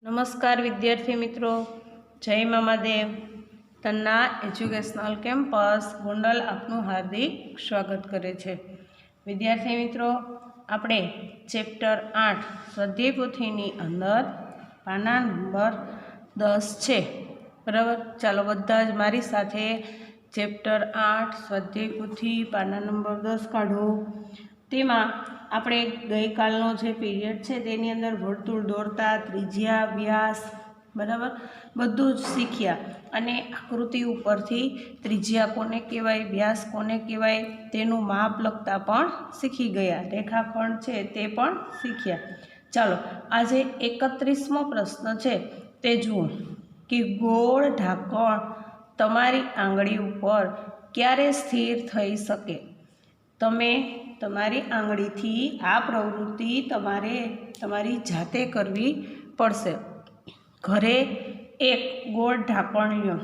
નમસ્કાર વિદ્યાર્થી મિત્રો, જય મામાદેવ. તન્ના એજ્યુકેશનલ કેમ્પસ ગોંડલ આપનું હાર્દિક સ્વાગત કરે છે. વિદ્યાર્થી મિત્રો, આપણે ચેપ્ટર 8 સ્વાધ્યાય પોથીની અંદર પાના નંબર 10 છે, બરાબર. ચાલો બધા જ મારી સાથે ચેપ્ટર 8 સ્વાધ્યાય પોથી પાના નંબર 10 કાઢો. તેમાં આપણે ગઈકાલનો જે પીરિયડ છે તેની અંદર વર્તુળ દોરતા, ત્રિજ્યા, વ્યાસ, બરાબર, બધું જ શીખ્યા. અને આકૃતિ ઉપરથી ત્રિજ્યા કોને કહેવાય, વ્યાસ કોને કહેવાય તેનું માપ લખતા પણ શીખી ગયા. રેખાખંડ છે તે પણ શીખ્યા. ચાલો, આજે 31મો પ્રશ્ન છે તે જુઓ કે ગોળ ઢાંકણ તમારી આંગળી ઉપર ક્યારે સ્થિર થઈ શકે. તમે તમારી આંગળીથી આ પ્રવૃત્તિ તમારે તમારી જાતે કરવી પડશે. ઘરે એક ગોળ ઢાંકણ લ્યો,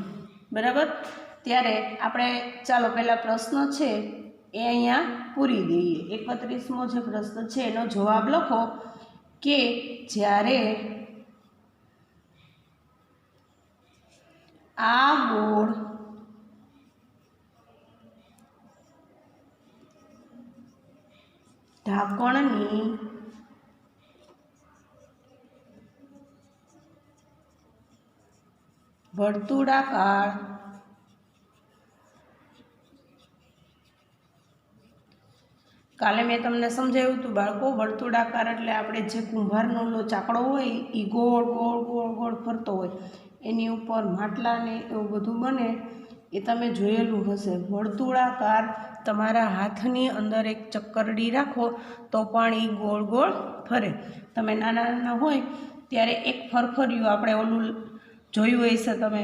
બરાબર. ત્યારે આપણે ચાલો પહેલાં પ્રશ્ન છે એ અહીંયા પૂરી દઈએ. 31મો જે પ્રશ્ન છે એનો જવાબ લખો કે જ્યારે આ ગોળ ઢાંકણની વર્તુળાકાર કાલે મેં તમને સમજાવ્યું હતું બાળકો, વર્તુળાકાર એટલે આપણે જે કુંભારનો ચાકડો હોય એ ગોળ ગોળ ગોળ ગોળ ફરતો હોય, એની ઉપર માટલા ને એવું બધું બને, એ તમે જોયેલું હશે. વર્તુળાકાર તમારા હાથની અંદર એક ચક્કરડી રાખો તો પણ એ ગોળ ગોળ ફરે. તમે નાના નાના હોય ત્યારે એક ફરફરિયું આપણે ઓલું જોયું હશે તમે,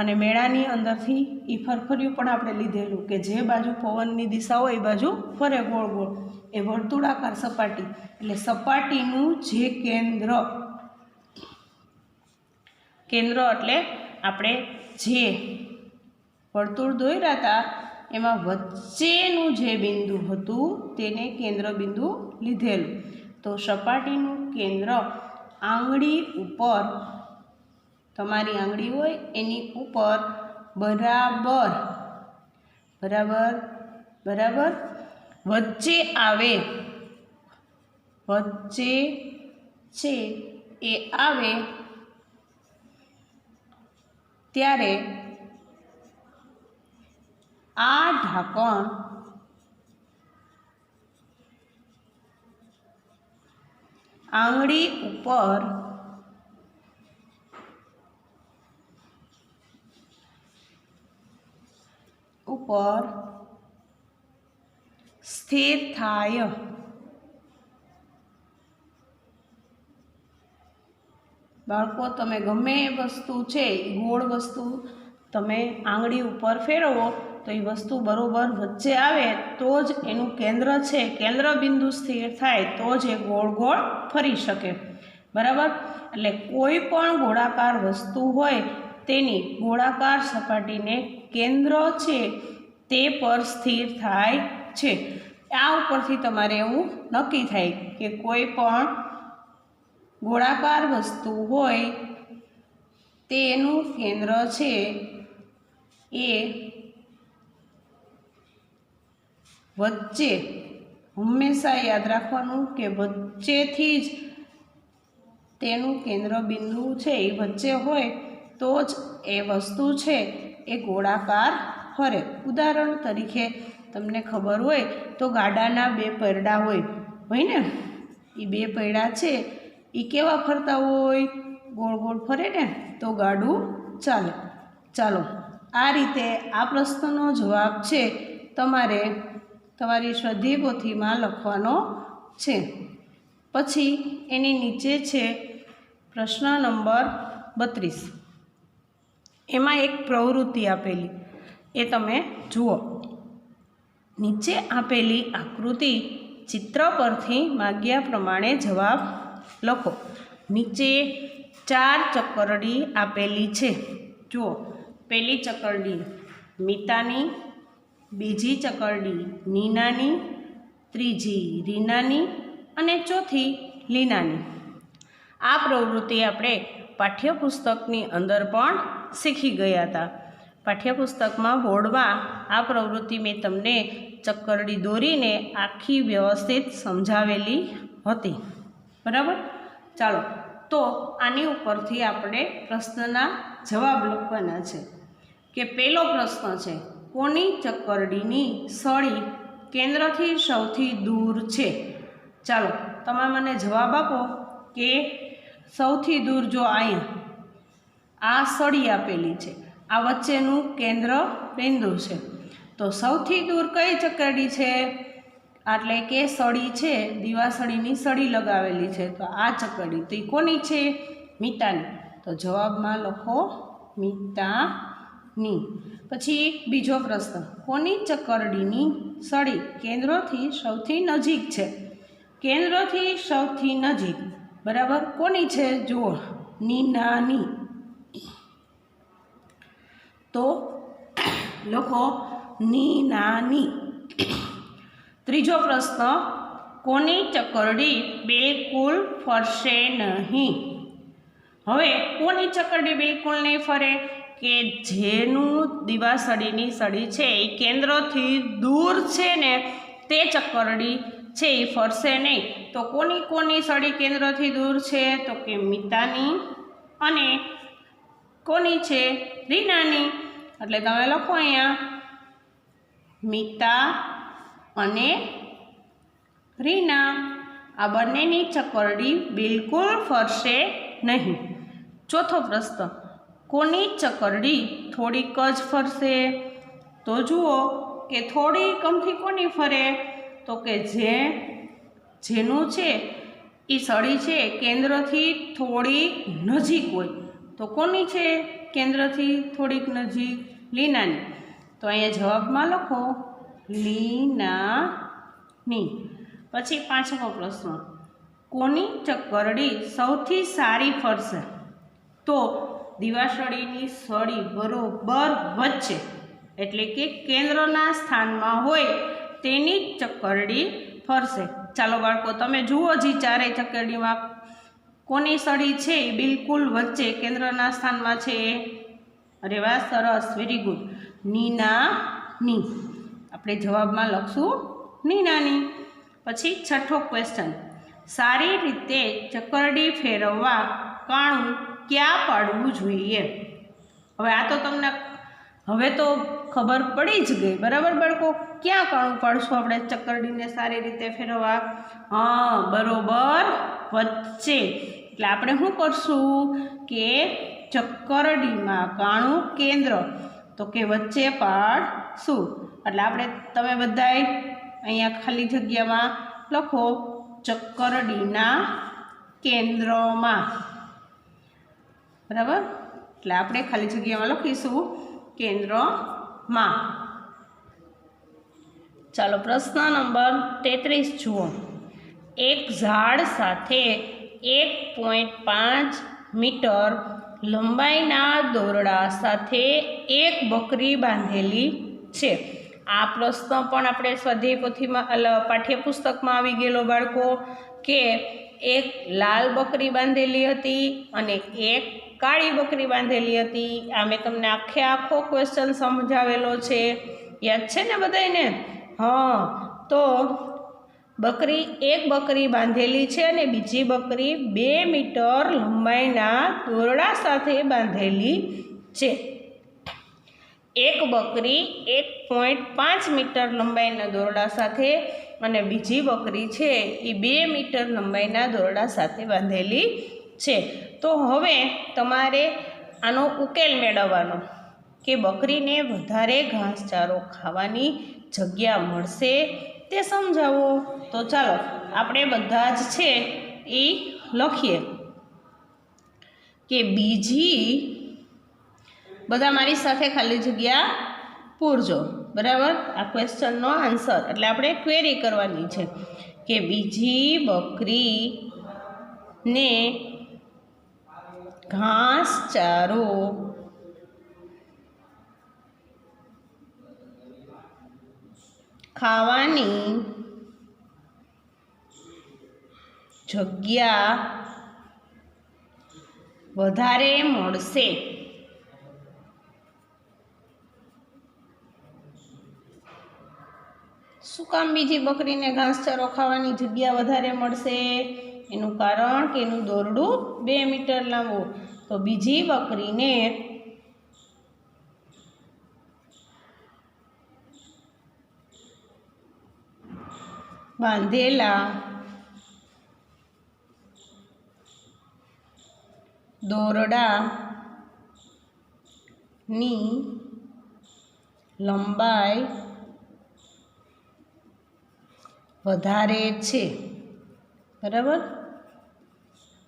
અને મેળાની અંદરથી એ ફરફરિયું પણ આપણે લીધેલું કે જે બાજુ પવનની દિશા હોય એ બાજુ ફરે ગોળ ગોળ. એ વર્તુળાકાર સપાટી એટલે સપાટીનું જે કેન્દ્ર એટલે આપણે જે વર્તુળ દોર્યા હતા એમાં વચ્ચેનું જે બિંદુ હતું તેને કેન્દ્ર બિંદુ લીધેલું. તો સપાટીનું કેન્દ્ર આંગળી ઉપર, તમારી આંગળી હોય એની ઉપર બરાબર બરાબર બરાબર વચ્ચે આવે, વચ્ચે છે એ આવે ત્યારે આ ઢાંકણ આંગળી ઉપર સ્થિર થાય. બાળકો, તમે ગમે એ વસ્તુ છે, ગોળ વસ્તુ તમે આંગળી ઉપર ફેરવો તો એ વસ્તુ બરોબર વચ્ચે આવે તો જ એનું કેન્દ્ર છે, કેન્દ્ર બિંદુ સ્થિર થાય તો જ એ ગોળ ગોળ ફરી શકે, બરાબર. એટલે કોઈ પણ ગોળાકાર વસ્તુ હોય તેની ગોળાકાર સપાટીને કેન્દ્ર છે તે પર સ્થિર થાય છે. આ ઉપરથી તમારે એવું નક્કી થાય કે કોઈ પણ ગોળાકાર વસ્તુ હોય તેનું કેન્દ્ર છે એ વચ્ચે, હંમેશા યાદ રાખવાનું કે વચ્ચેથી જ તેનું કેન્દ્ર બિંદુ છે એ વચ્ચે હોય તો જ એ વસ્તુ છે એ ગોળાકાર ફરે. ઉદાહરણ તરીકે તમને ખબર હોય તો ગાડાના બે પૈડા હોય ને, એ બે પૈડા છે એ કેવા ફરતા હોય, ગોળ ગોળ ફરે ને તો ગાડું ચાલે. ચાલો, આ રીતે આ પ્રશ્નનો જવાબ છે તમારે તમારી સ્વાધ્યાય પોથીમાં લખવાનો છે. પછી એની નીચે છે પ્રશ્ન નંબર 32. એમાં એક પ્રવૃત્તિ આપેલી, એ તમે જુઓ. નીચે આપેલી આકૃતિ ચિત્ર પરથી માગ્યા પ્રમાણે જવાબ લખો. નીચે 4 ચક્કરડી આપેલી છે. જુઓ, પહેલી ચક્કરડી મિતાની, બીજી ચક્કરડી નીનાની, ત્રીજી રીનાની અને ચોથી લીનાની. આ પ્રવૃત્તિ આપણે પાઠ્યપુસ્તકની અંદર પણ શીખી ગયા હતા. પાઠ્યપુસ્તકમાં બોર્ડમાં આ પ્રવૃત્તિ મેં તમને ચક્કરડી દોરીને આખી વ્યવસ્થિત સમજાવેલી હતી. બરાબર? ચાલો, તો આની ઉપરથી આપણે પ્રશ્નના જવાબ લખવાના છે. કે પહેલો પ્રશ્ન છે, કોની ચક્કરડીની સળી કેન્દ્રથી સૌથી દૂર છે? ચાલો, તમે મને જવાબ આપો કે સૌથી દૂર જો અહીંયા આ સળી આપેલી છે, આ વચ્ચેનું કેન્દ્ર બિંદુ છે, તો સૌથી દૂર કઈ ચક્કરડી છે? એટલે કે સળી છે, દીવાસળીની સળી લગાવેલી છે, તો આ ચક્કરડી તો એ કોની છે? મિતાની. તો જવાબમાં લખો મિતાની. પછી બીજો પ્રશ્ન, કોની ચક્કરડીની સળી કેન્દ્રથી સૌથી નજીક છે? કેન્દ્રથી સૌથી નજીક બરાબર કોની છે? જુઓ, નીનાની. તો લખો નીનાની. ત્રીજો પ્રશ્ન, કોની ચક્કરડી બિલકુલ ફરશે નહીં? હવે કોની ચક્કરડી બિલકુલ નહીં ફરે? કે જેનું દીવાસળીની સળી છે એ કેન્દ્રથી દૂર છે ને તે ચક્કરડી છે એ ફરશે નહીં. તો કોની સળી કેન્દ્રથી દૂર છે? તો કે મિતાની અને કોની છે? રીનાની. એટલે તમે લખો અહીંયા મિતા અને રીના, આ બંનેની ચક્કરડી બિલકુલ ફરશે નહીં. ચોથો પ્રશ્ન, કોની ચક્કરડી થોડીક જ ફરશે? તો જુઓ કે થોડીક અમથી કોની ફરે? તો કે જેનું છે એ સળી છે કેન્દ્રથી થોડીક નજીક હોય, તો કોની છે કેન્દ્રથી થોડીક નજીક? લીનાની. તો અહીંયા જવાબમાં લખો લીનાની. પછી પાંચમો પ્રશ્ન, કોની ચક્કરડી સૌથી સારી ફરશે? તો દીવાસળીની સળી બરોબર વચ્ચે એટલે કે કેન્દ્રના સ્થાનમાં હોય તેની ચક્કરડી ફરશે. ચાલો બાળકો, તમે જુઓ જી ચારેય ચક્કરડીમાં કોની સળી છે એ બિલકુલ વચ્ચે કેન્દ્રના સ્થાનમાં છે? અરે વાહ, સરસ, વેરી ગુડ, નીનાની. આપણે જવાબમાં લખશું નીનાની. પછી છઠ્ઠો ક્વેશ્ચન, સારી રીતે ચક્કરડી ફેરવવા કાણું ક્યાં પાડવું જોઈએ? હવે આ તો તમને હવે તો ખબર પડી જ ગઈ. બરાબર બાળકો? ક્યાં કાણું પાડશું આપણે ચક્કરડીને સારી રીતે ફેરવવા? હા, બરોબર વચ્ચે. એટલે આપણે શું કરશું કે ચક્કરડીમાં કાણું કેન્દ્ર તો કે વચ્ચે પાડશું. એટલે આપણે તમે બધાય અહીંયા ખાલી જગ્યામાં લખો ચક્કરડીના કેન્દ્રમાં. બરાબર? એટલે આપણે ખાલી જગ્યામાં લખીશું કેન્દ્રમાં. ચાલો, પ્રશ્ન નંબર 33 જુઓ. એક ઝાડ સાથે 1.5 મીટર લંબાઈના દોરડા સાથે એક બકરી બાંધેલી છે. આ પ્રશ્ન પણ આપણે સ્વાધ્યાય પોથીમાં પાઠ્યપુસ્તકમાં આવી ગયેલો બાળકો, કે એક લાલ બકરી બાંધેલી હતી અને એક કાળી બકરી બાંધેલી હતી. આ મેં તમને આખો ક્વેશ્ચન સમજાવેલો છે, યાદ છે ને બધાને? હા, તો એક બકરી બાંધેલી છે અને બીજી બકરી 2 મીટર લંબાઈના દોરડા સાથે બાંધેલી છે. એક બકરી 1.5 મીટર લંબાઈના દોરડા સાથે અને બીજી બકરી છે એ 2 મીટર લંબાઈના દોરડા સાથે બાંધેલી છે. તો હવે તમારે આનો ઉકેલ મેળવવાનો કે બકરીને વધારે ઘાસચારો ખાવાની જગ્યા મળશે તે સમજાવો. તો ચાલો આપણે બધા જ છે એ લખીએ કે બીજી, બધા મારી સાથે ખાલી જગ્યા પૂરજો. બરાબર? આ ક્વેશ્ચનનો આન્સર એટલે આપણે ક્વેરી કરવાની છે કે બીજી બકરીને ઘાસચારો ખાવાની જગ્યા વધારે મળશે. શું કામ બીજી બકરીને ઘાસચારો ખાવાની જગ્યા વધારે મળશે? એનું કારણ કે એનું દોરડું 2 મીટર લાંબુ. તો બીજી બકરીને બાંધેલા દોરડાની લંબાઈ વધારે છે, બરાબર?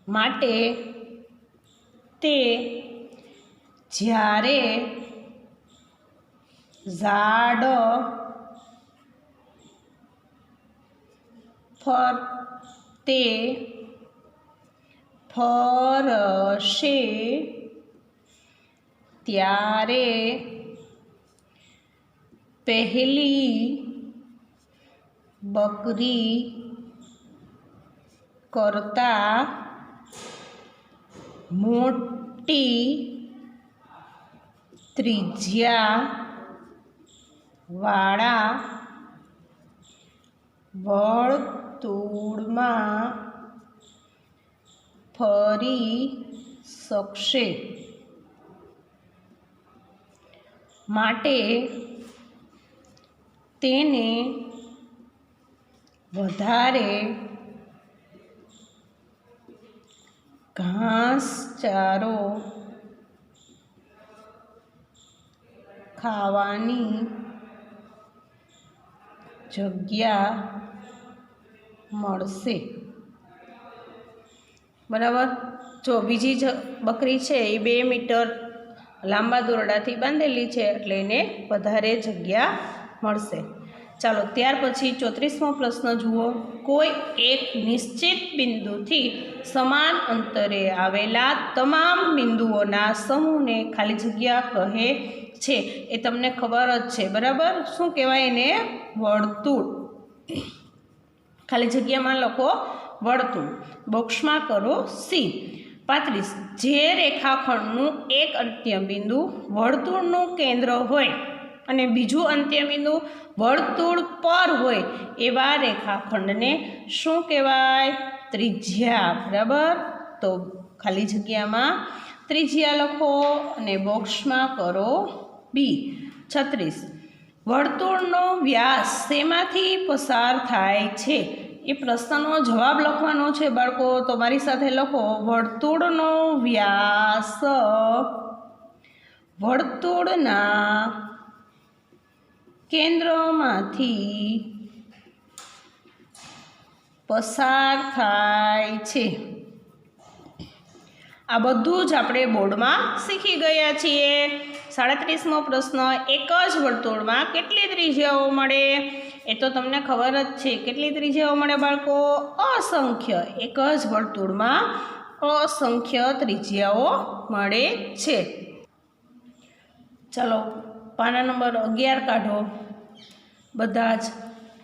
માટે તે જ્યારે ઝાડ ફરતે ફરશે ત્યારે પહેલી બકરી કરતાં મોટી ત્રિજ્યાવાળા વર્તુળમાં ફરી શકશે. માટે તેને વધારે ઘાસચારો ખાવાની જગ્યા મળશે, બરાબર? જો બીજી બકરી છે એ 2 મીટર લાંબા દોરડાથી બાંધેલી છે એટલે એને વધારે જગ્યા મળશે. ચાલો ત્યાર પછી 34મો પ્રશ્ન જુઓ. કોઈ એક નિશ્ચિત બિંદુથી સમાન અંતરે આવેલા તમામ બિંદુઓના સમૂહને ખાલી જગ્યા કહે છે. એ તમને ખબર જ છે, બરાબર? શું કહેવાય એને? વર્તુળ. ખાલી જગ્યામાં લખો વર્તુળ. બોક્સમાં કરો સી. 35. જે રેખાખંડનું એક અંત્ય બિંદુ વર્તુળનું કેન્દ્ર હોય અને બીજું અંત્ય બિંદુ વર્તુળ પર હોય એવા રેખાખંડને શું કહેવાય? ત્રિજ્યા, બરાબર? તો ખાલી જગ્યામાં ત્રિજ્યા લખો અને બોક્સમાં કરો બી. 36. વર્તુળનો વ્યાસ શેમાંથી પસાર થાય છે? એ પ્રશ્નનો જવાબ લખવાનો છે બાળકો, તો મારી સાથે લખો. વર્તુળનો વ્યાસ વર્તુળના કેન્દ્રમાંથી પસાર થાય છે. આ બધું જ આપણે બોર્ડમાં શીખી ગયા છીએ. 37મો પ્રશ્ન. એક જ વર્તુળમાં કેટલી ત્રિજ્યાઓ મળે? એ તો તમને ખબર જ છે. કેટલી ત્રિજ્યાઓ મળે બાળકો? અસંખ્ય. એક જ વર્તુળમાં અસંખ્ય ત્રિજ્યાઓ મળે છે. ચાલો પાના નંબર 11 કાઢો બધા જ.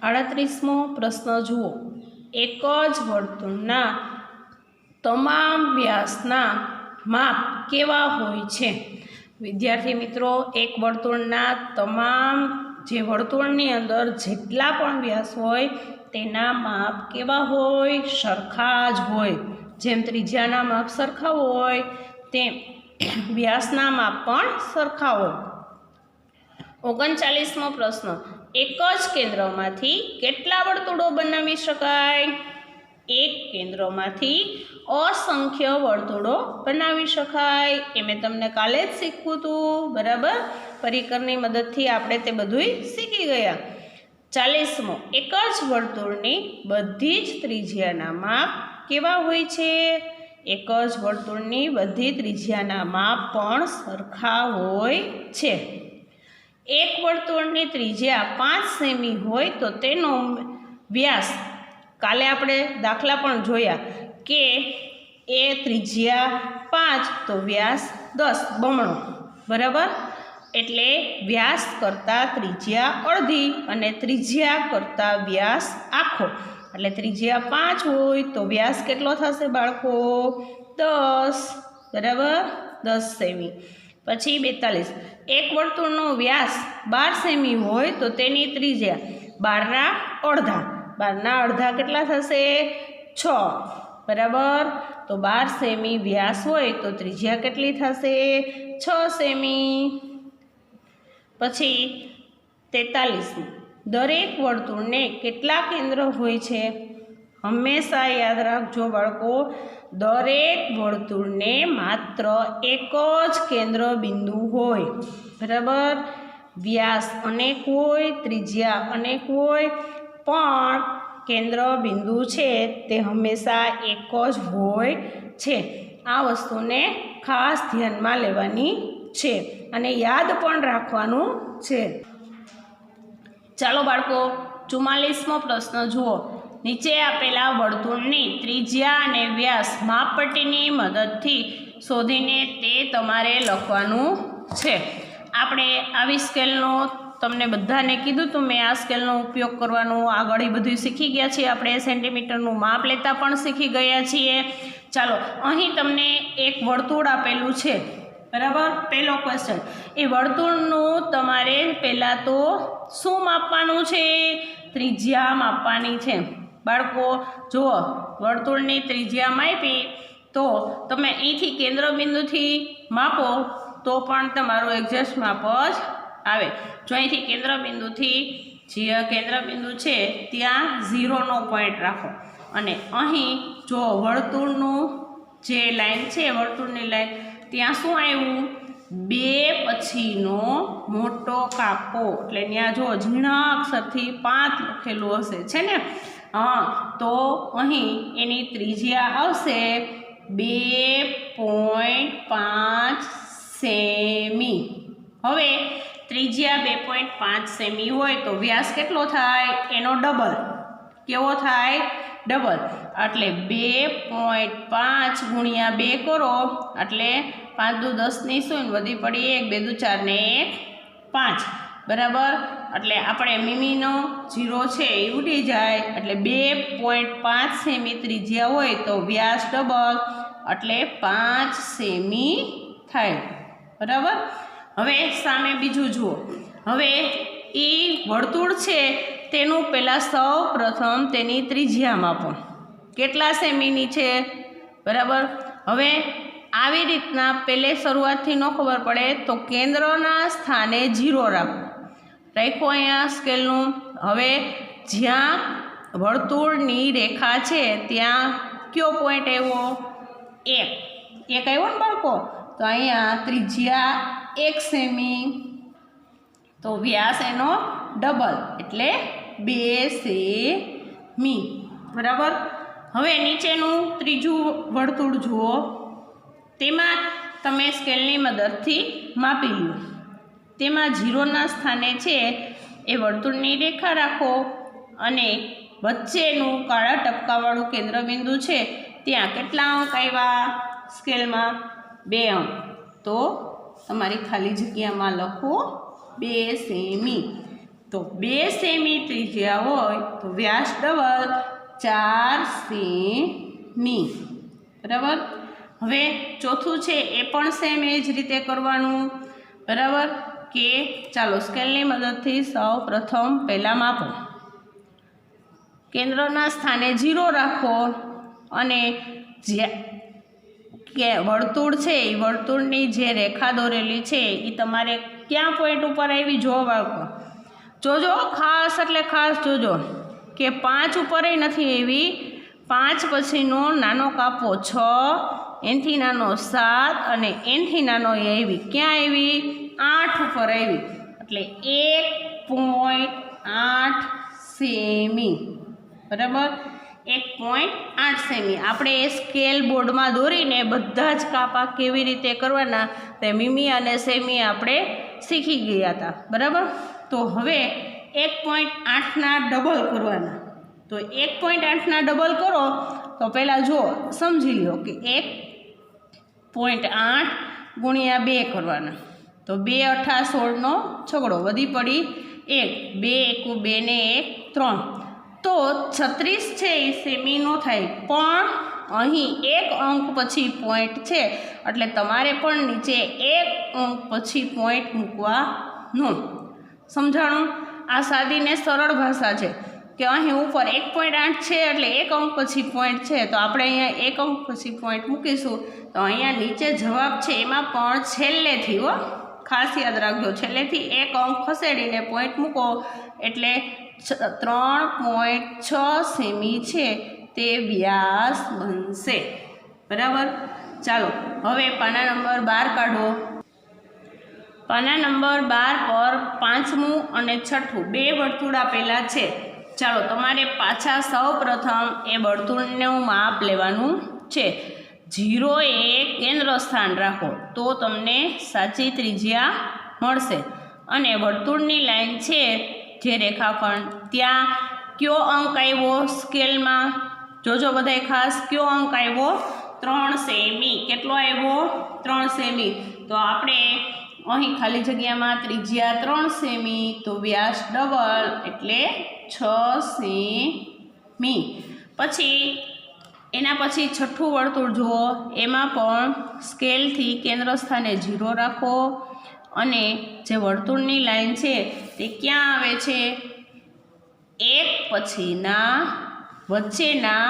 38મો પ્રશ્ન જુઓ. એક જ વર્તુળના તમામ વ્યાસના માપ કેવા હોય છે? વિદ્યાર્થી મિત્રો, એક વર્તુળના તમામ જે વર્તુળની અંદર જેટલા પણ વ્યાસ હોય તેના માપ કેવા હોય? સરખા જ હોય. જેમ ત્રિજ્યાના માપ સરખા હોય તેમ વ્યાસના માપ પણ સરખા હોય. 39મો પ્રશ્ન. એક જ કેન્દ્રમાંથી કેટલા વર્તુળો બનાવી શકાય? એક કેન્દ્રમાંથી અસંખ્ય વર્તુળો બનાવી શકાય. એ મેં તમને કાલે જ શીખવું હતું, બરાબર? પરિકરની મદદથી આપણે તે બધુંય શીખી ગયા. 40મો. એક જ વર્તુળની બધી જ ત્રિજ્યાના માપ કેવા હોય છે? એક જ વર્તુળની બધી ત્રિજ્યાના માપ પણ સરખા હોય છે. એક વર્તુળની ત્રિજ્યા 5 સેમી હોય તો તેનો વ્યાસ, કાલે આપણે દાખલા પણ જોયા કે એ ત્રિજ્યા 5 તો વ્યાસ 10 બમણો, બરાબર? એટલે વ્યાસ કરતાં ત્રિજ્યા અડધી અને ત્રિજ્યા કરતાં વ્યાસ આખો. એટલે ત્રિજ્યા 5 હોય તો વ્યાસ કેટલો થશે બાળકો? 10, બરાબર 10 સેમી. પછી 42, એક વર્તુળનો વ્યાસ 12 સેમી હોય તો તેની ત્રિજ્યા 12 ના અડધા. 12 ના અડધા કેટલા થશે? 6. બરાબર. તો 12 સેમી વ્યાસ હોય તો ત્રિજ્યા કેટલી થશે? 6 સેમી. પછી 43, દરેક વર્તુળને કેટલા કેન્દ્ર હોય છે? હંમેશા યાદ રાખજો બાળકો, દરેક વર્તુળને માત્ર એક જ કેન્દ્ર બિંદુ હોય. બરાબર. વ્યાસ અનેક હોય, ત્રિજ્યા અનેક હોય, પણ કેન્દ્ર બિંદુ છે તે હંમેશા એક જ હોય છે. આ વસ્તુને ખાસ ધ્યાનમાં લેવાની છે અને યાદ પણ રાખવાનું છે. ચાલો બાળકો, 44મો પ્રશ્ન જુઓ. નીચે આપેલા વર્તુળની ત્રિજ્યા અને વ્યાસ માપપટ્ટીની મદદથી શોધીને તે તમારે લખવાનું છે. આપણે આવી સ્કેલનો તમને બધાને કીધું તો મેં આ સ્કેલનો ઉપયોગ કરવાનો આગળ એ બધું શીખી ગયા છીએ. આપણે સેન્ટીમીટરનું માપ લેતા પણ શીખી ગયા છીએ. ચાલો, અહીં તમને એક વર્તુળ આપેલું છે. બરાબર. પહેલો ક્વેશ્ચન, એ વર્તુળનું તમારે પહેલાં તો શું માપવાનું છે? ત્રિજ્યા માપવાની છે. બાળકો જુઓ, વર્તુળની ત્રિજ્યા માપી તો તમે અહીંથી કેન્દ્ર બિંદુથી માપો તો પણ તમારું એક્ઝેક્ટ માપ જ આવે. જો અહીંથી કેન્દ્ર બિંદુથી જે કેન્દ્ર બિંદુ છે ત્યાં 0નો પોઈન્ટ રાખો અને અહીં જો વર્તુળનું જે લાઈન છે, વર્તુળની લાઈન, ત્યાં શું આવ્યું? 2 પછીનો મોટો કાપો, એટલે ત્યાં જો ઝીણા અક્ષરથી 5 લખેલું હશે, છે ને? હા, તો અહીં એની ત્રિજ્યા આવશે 2.5 સેમી. હવે ત્રિજ્યા 2.5 સેમી હોય તો વ્યાસ કેટલો થાય? એનો ડબલ. કેવો થાય? ડબલ. એટલે 2.5 ગુણ્યા 2 કરો એટલે 5 દુ 10 ની શું વધી પડી 1, 2 દુ 4 ને 1 5. બરાબર. એટલે આપણે મીમીનો 0 છે એ ઉડી જાય. એટલે 2.5 સેમી ત્રિજ્યા હોય તો વ્યાસ ડબલ એટલે 5 સેમી થાય. બરાબર. હવે સામે બીજું જુઓ. હવે એ વર્તુળ છે તેનું પહેલાં સૌ પ્રથમ તેની ત્રિજ્યા માપો. કેટલા સેમીની છે? બરાબર. હવે આવી રીતના પહેલે શરૂઆતથી ન ખબર પડે તો કેન્દ્રના સ્થાને 0 રાખો. રાખ્યો અહીંયા સ્કેલનું. હવે જ્યાં વર્તુળની રેખા છે ત્યાં કયો પોઈન્ટ આવ્યો? 1 આવ્યો ને બાળકો? તો અહીંયા ત્રિજ્યા 1 સેમી તો વ્યાસ એનો ડબલ એટલે 2 સેમી. બરાબર. હવે નીચેનું ત્રીજું વર્તુળ જુઓ. તેમાં તમે સ્કેલની મદદથી માપી લો. તેમાં 0ના સ્થાને છે એ વર્તુળની રેખા રાખો અને વચ્ચેનું કાળા ટપકાવાળું કેન્દ્રબિંદુ છે ત્યાં કેટલા અંક આવ્યા સ્કેલમાં? 2 અંક. તો તમારી ખાલી જગ્યામાં લખો 2 સેમી. તો 2 સેમી ત્રિજ્યા હોય તો વ્યાસ ડબલ 4 સેમી. બરાબર. હવે ચોથું છે એ પણ સેમ એ જ રીતે કરવાનું. બરાબર. કે ચાલો સ્કેલની મદદથી સૌ પ્રથમ પહેલાં માપો. કેન્દ્રના સ્થાને 0 રાખો અને જે કે વર્તુળ છે એ વર્તુળની જે રેખા દોરેલી છે એ તમારે ક્યાં પોઈન્ટ ઉપર આવી જો બાળકો? જોજો, ખાસ એટલે ખાસ જોજો કે 5 ઉપર નથી આવી. 5 પછીનો નાનો કાપો 6, એનથી નાનો 7 અને એનથી નાનો એ આવી. ક્યાં આવી? 8 ઉપર આવી. એટલે 1.8 સેમી. બરાબર. 1.8 સેમી. આપણે એ સ્કેલ બોર્ડમાં દોરીને બધા જ કાપા કેવી રીતે કરવાના તે મીમી અને સેમી આપણે શીખી ગયા હતા. બરાબર. તો હવે 1.8ના ડબલ કરવાના. તો 1.8ના ડબલ કરો તો પહેલાં જો સમજી લો કે 1.8 ગુણ્યા 2 કરવાના. તો 2 8 16નો છગડો વધી પડી 1, 2 1 2 ને 1 3. તો 36 છે એ સેમીનો થાય પણ અહીં 1 અંક પછી પોઈન્ટ છે એટલે તમારે પણ નીચે 1 અંક પછી પોઈન્ટ મૂકવાનું. સમજાણું? આ સાદીને સરળ ભાષા છે કે અહીં ઉપર 1.8 છે એટલે 1 અંક પછી પોઈન્ટ છે તો આપણે અહીંયા 1 અંક પછી પોઈન્ટ મૂકીશું. તો અહીંયા નીચે જવાબ છે એમાં પણ છેલ્લેથી ખાસ યાદ રાખજો, છેલ્લેથી 1 અંક ખસેડીને પોઈન્ટ મૂકો એટલે 3.6 સેમી છે તે વ્યાસ બનશે. બરાબર? ચાલો હવે પાના નંબર 12 કાઢો. પાના નંબર 12 પર 5મું અને 6થું 2 વર્તુળ આપેલા છે. ચાલો તમારે પાછા સૌ પ્રથમ એ વર્તુળનું માપ લેવાનું છે. 0 એ કેન્દ્ર સ્થાન રાખો તો તમને સાચી ત્રિજ્યા મળશે. અને વર્તુળની લાઈન છે જે રેખાખંડ ત્યાં કયો અંક આવ્યો સ્કેલમાં? જોજો બધાય ખાસ, કયો અંક આવ્યો? 3 સેમી. કેટલો આવ્યો? 3 સેમી. તો આપણે અહીં ખાલી જગ્યામાં ત્રિજ્યા 3 સેમી તો વ્યાસ ડબલ એટલે 6 સેમી. પછી એના પછી છઠ્ઠું વર્તુળ જુઓ, એમાં પણ સ્કેલથી કેન્દ્ર સ્થાને 0 રાખો અને જે વર્તુળની લાઈન છે તે ક્યાં આવે છે? 1 પછીના વચ્ચેના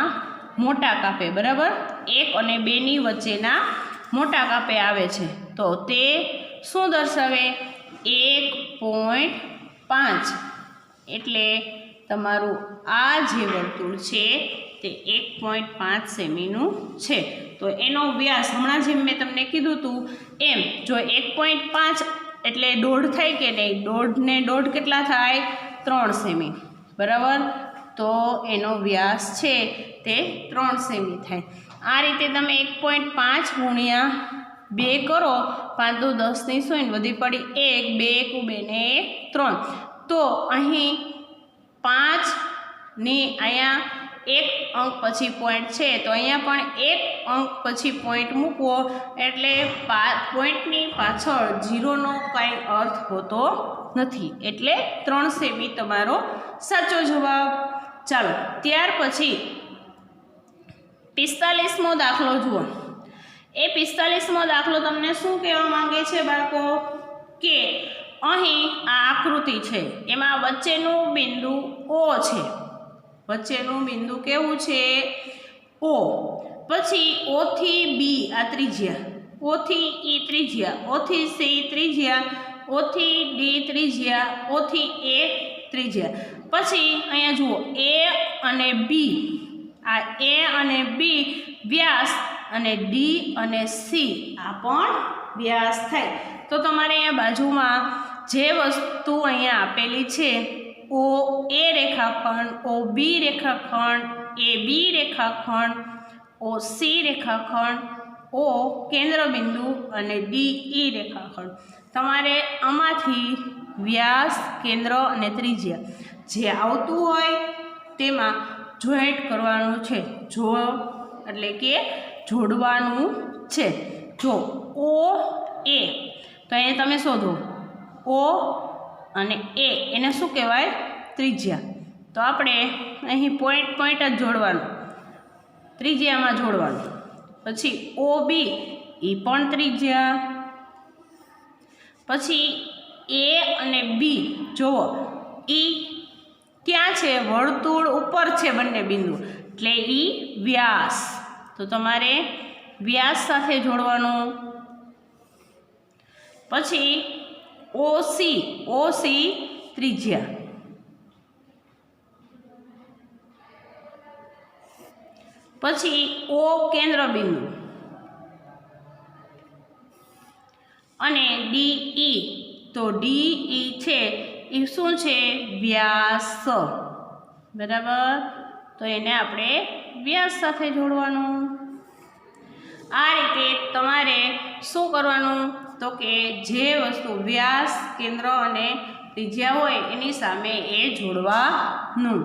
મોટા કાપે. બરાબર? 1 અને 2ની વચ્ચેના મોટા કાપે આવે છે. તો તે શું દર્શાવે? 1.5. એટલે તમારું આ જે વર્તુળ છે તે 1.5 સેમીનું છે. તો એનો વ્યાસ હમણાં જેમ મેં તમને કીધું હતું એમ, જો 1.5 એટલે 1.5 થાય કે નહીં? 1.5 ને 1.5 કેટલા થાય? 3 સેમી. બરાબર? તો એનો વ્યાસ છે તે 3 સેમી થાય. આ રીતે તમે 1.5 ગુણ્યા 2 કરો, 5 દુ 10 ની સોય વધી પડી 1, 2 1 2 ને 1 3. તો અહીં 5 ની અહીંયા 1 અંક પછી પોઈન્ટ છે તો અહીંયા પણ 1 અંક પછી પોઈન્ટ મૂકવો એટલે પોઈન્ટની પાછળ 0નો કાંઈ અર્થ હોતો નથી. એટલે 3 સેમી તમારો સાચો જવાબ. ચાલો ત્યાર પછી 45મો દાખલો જુઓ. એ 45મો દાખલો તમને શું કહેવા માંગે છે બાળકો? કે અહીં આ આકૃતિ છે એમાં વચ્ચેનું બિંદુ O છે. વચ્ચેનું બિંદુ કેવું છે? O. પછી O થી B આ ત્રિજ્યા, O થી E ત્રિજ્યા, O થી C ત્રિજ્યા, O થી D ત્રિજ્યા, O થી A ત્રિજ્યા. પછી અહીંયા જુઓ A અને B, આ A અને B વ્યાસ અને D અને C આ પણ વ્યાસ થાય. તો તમારે અહીંયા બાજુમાં જે વસ્તુ અહીંયા આપેલી છે OA રેખાખંડ, OB રેખાખંડ, AB રેખાખંડ, OC રેખાખંડ, O કેન્દ્રબિંદુ અને DE રેખાખંડ, તમારે આમાંથી વ્યાસ, કેન્દ્ર અને ત્રિજ્યા જે આવતું હોય તેમાં જોઈન્ટ કરવાનું છે. જો એટલે કે જોડવાનું છે. જો OA તો અહીંયા તમે શોધો O અને A એને શું કહેવાય? ત્રિજ્યા. તો આપણે અહીં પોઈન્ટ જ જોડવાનું, ત્રિજ્યામાં જોડવાનું. પછી OB એ પણ ત્રિજ્યા. પછી A અને B જુઓ, E ક્યાં છે? વર્તુળ ઉપર છે બંને બિંદુ એટલે E વ્યાસ. તો તમારે વ્યાસ સાથે જોડવાનું. પછી OC ત્રિજ્યા. પછી O કેન્દ્રબિંદુ અને DE. તો DE છે એ શું છે? વ્યાસ. બરાબર? તો એને આપણે વ્યાસ સાથે જોડવાનું. આ રીતે તમારે શું કરવાનું? તો કે જે વસ્તુ વ્યાસ, કેન્દ્ર અને ત્રિજ્યા હોય એની સામે એ જોડવાનું.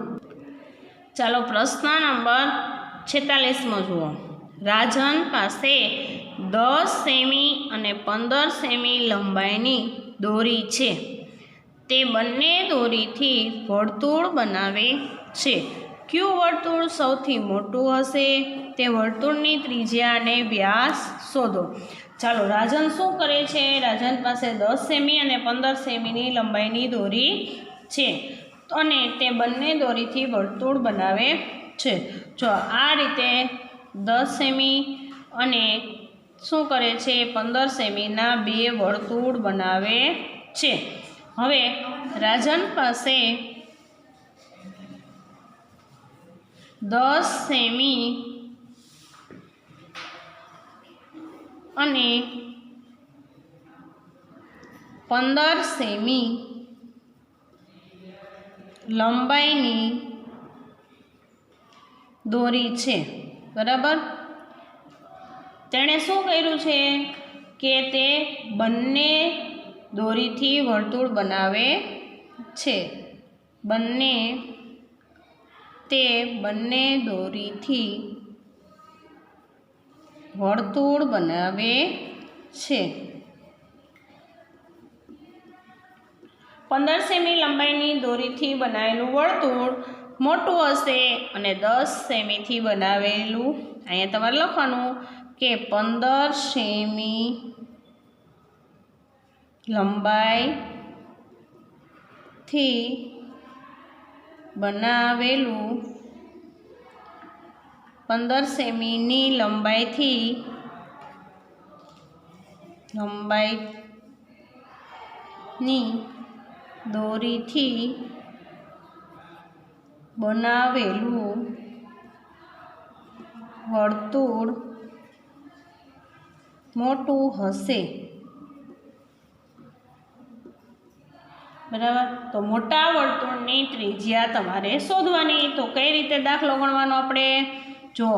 ચાલો પ્રશ્ન નંબર 46મો જુઓ. રાજન પાસે 10 સેમી અને 15 સેમી લંબાઈની દોરી છે. તે બંને દોરીથી વર્તુળ બનાવે છે. કયું વર્તુળ સૌથી મોટું હશે તે વર્તુળની ત્રિજ્યા અને વ્યાસ શોધો। ચાલો, રાજન શું કરે છે? રાજન પાસે 10 સેમી અને 15 સેમીની લંબાઈની દોરી છે અને તે બંને દોરીથી વર્તુળ બનાવે છે। જો આ રીતે 10 સેમી અને શું કરે છે? 15 સેમીના બે વર્તુળ બનાવે છે। હવે રાજન પાસે 10 સેમી અને 15 સેમી લંબાઈની દોરી છે, બરાબર। તેણે શું કર્યું છે કે તે બંને દોરીથી વર્તુળ બનાવે છે। બંને દોરીથી વર્તુળ બનાવે છે। 15 સેમી લંબાઈની દોરીથી બનાવેલું વર્તુળ મોટું હશે અને 10 સેમીથી બનાવેલું, અહીંયા તમારે લખવાનું કે 15 સેમી લંબાઈથી બનાવેલું 15 સેમીની લંબાઈની દોરીથી બનાવેલું વર્તુળ મોટું હશે, બરાબર। તો મોટા વર્તુળની ત્રિજ્યા તમારે શોધવાની। તો કઈ રીતે દાખલો ગણવાનો આપણે? જો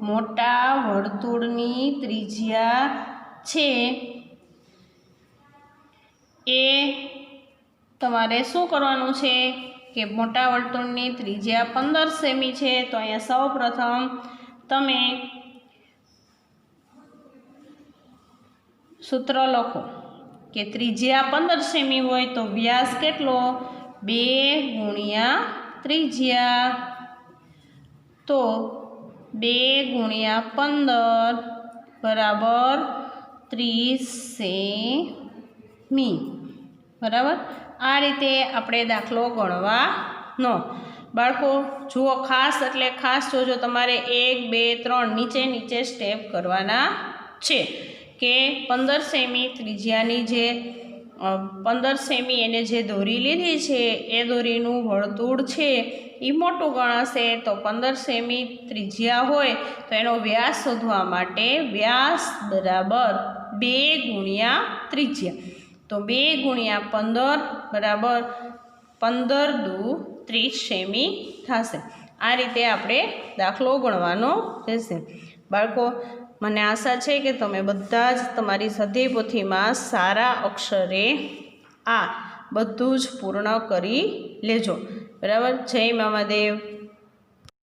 મોટા વર્તુળની ત્રિજ્યા છે એ તમારે શું કરવાનું છે કે મોટા વર્તુળની ત્રિજ્યા 15 સેમી છે, તો અહીંયા સૌ પ્રથમ તમે સૂત્ર લખો કે ત્રિજ્યા 15 સેમી હોય તો વ્યાસ કેટલો? 2 ગુણ્યા ત્રિજ્યા, તો 2 ગુણ્યા 15 બરાબર 30 સેમી, બરાબર। આ રીતે આપણે દાખલો ગણવાનો। બાળકો જુઓ, ખાસ એટલે ખાસ જોજો, તમારે 1 2 3 નીચે સ્ટેપ કરવાના છે કે 15 સેમી ત્રિજ્યાની જે 15 સેમી એને જે દોરી લીધી છે એ દોરીનું વર્તુળ છે એ મોટું ગણાશે। તો 15 સેમી ત્રિજ્યા હોય તો એનો વ્યાસ શોધવા માટે વ્યાસ બરાબર 2 ગુણ્યા ત્રિજ્યા, તો 2 ગુણ્યા 15 બરાબર 15 દુ 30 સેમી થશે। આ રીતે આપણે દાખલો ગણવાનો રહેશે। બાળકો, મને આશા છે કે તમે બધા જ તમારી સ્વાધ્યાય પોથીમાં સારા અક્ષરે આ બધું જ પૂર્ણ કરી લેજો, બરાબર। જય મામાદેવ।